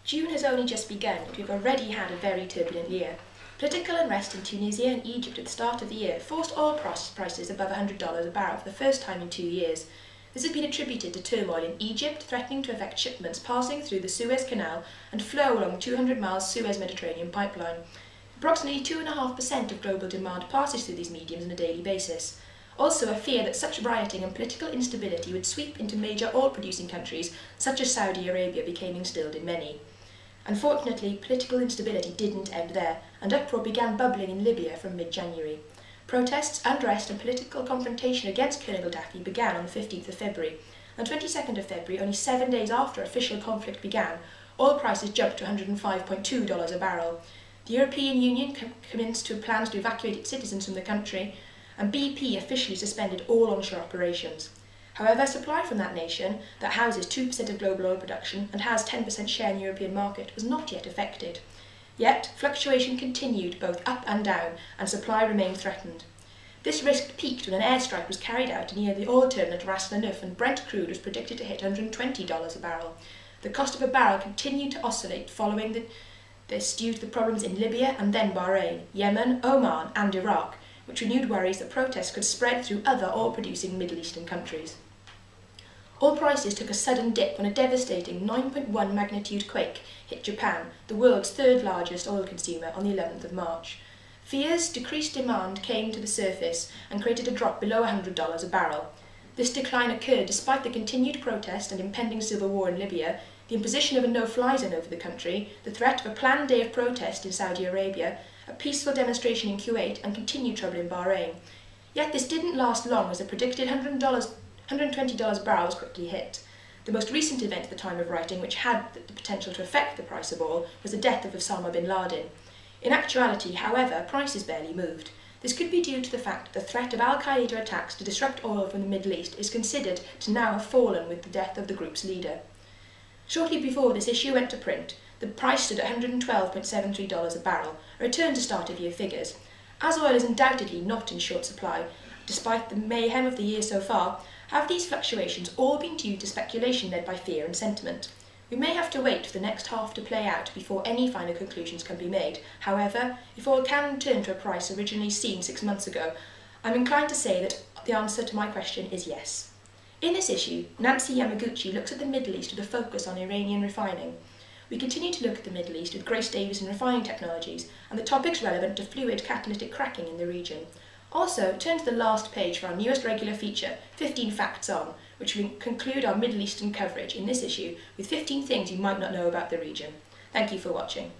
June has only just begun, but we've already had a very turbulent year. Political unrest in Tunisia and Egypt at the start of the year forced oil prices above $100 a barrel for the first time in 2 years. This has been attributed to turmoil in Egypt, threatening to affect shipments passing through the Suez Canal and flow along 200-mile Suez-Mediterranean pipeline. Approximately 2.5% of global demand passes through these mediums on a daily basis. Also, a fear that such rioting and political instability would sweep into major oil-producing countries, such as Saudi Arabia, became instilled in many. Unfortunately, political instability didn't end there, and uproar began bubbling in Libya from mid-January. Protests, unrest and political confrontation against Colonel Gaddafi began on the 15th of February. On the 22nd of February, only 7 days after official conflict began, oil prices jumped to $105.2 a barrel. The European Union commenced plans to evacuate its citizens from the country, and BP officially suspended all onshore operations. However, supply from that nation, that houses 2% of global oil production and has 10% share in the European market, was not yet affected. Yet, fluctuation continued both up and down, and supply remained threatened. This risk peaked when an airstrike was carried out near the oil terminal at Ras Lanuf, and Brent crude was predicted to hit $120 a barrel. The cost of a barrel continued to oscillate following this due to the problems in Libya and then Bahrain, Yemen, Oman and Iraq, which renewed worries that protests could spread through other oil-producing Middle Eastern countries. Oil prices took a sudden dip when a devastating 9.1 magnitude quake hit Japan, the world's third largest oil consumer, on the 11th of March. Fears decreased demand came to the surface and created a drop below $100 a barrel. This decline occurred despite the continued protest and impending civil war in Libya, the imposition of a no-fly zone over the country, the threat of a planned day of protest in Saudi Arabia, a peaceful demonstration in Kuwait and continued trouble in Bahrain. Yet this didn't last long, as the predicted $120 a barrel was quickly hit. The most recent event at the time of writing, which had the potential to affect the price of oil, was the death of Osama bin Laden. In actuality, however, prices barely moved. This could be due to the fact that the threat of Al-Qaeda attacks to disrupt oil from the Middle East is considered to now have fallen with the death of the group's leader. Shortly before this issue went to print, the price stood at $112.73 a barrel, a return to start-of-year figures. As oil is undoubtedly not in short supply, despite the mayhem of the year so far, have these fluctuations all been due to speculation led by fear and sentiment? We may have to wait for the next half to play out before any final conclusions can be made. However, if oil can return to a price originally seen 6 months ago, I'm inclined to say that the answer to my question is yes. In this issue, Nancy Yamaguchi looks at the Middle East with a focus on Iranian refining. We continue to look at the Middle East with Grace Davis and refining technologies and the topics relevant to fluid catalytic cracking in the region. Also, turn to the last page for our newest regular feature, 15 Facts On, which will conclude our Middle Eastern coverage in this issue with 15 things you might not know about the region. Thank you for watching.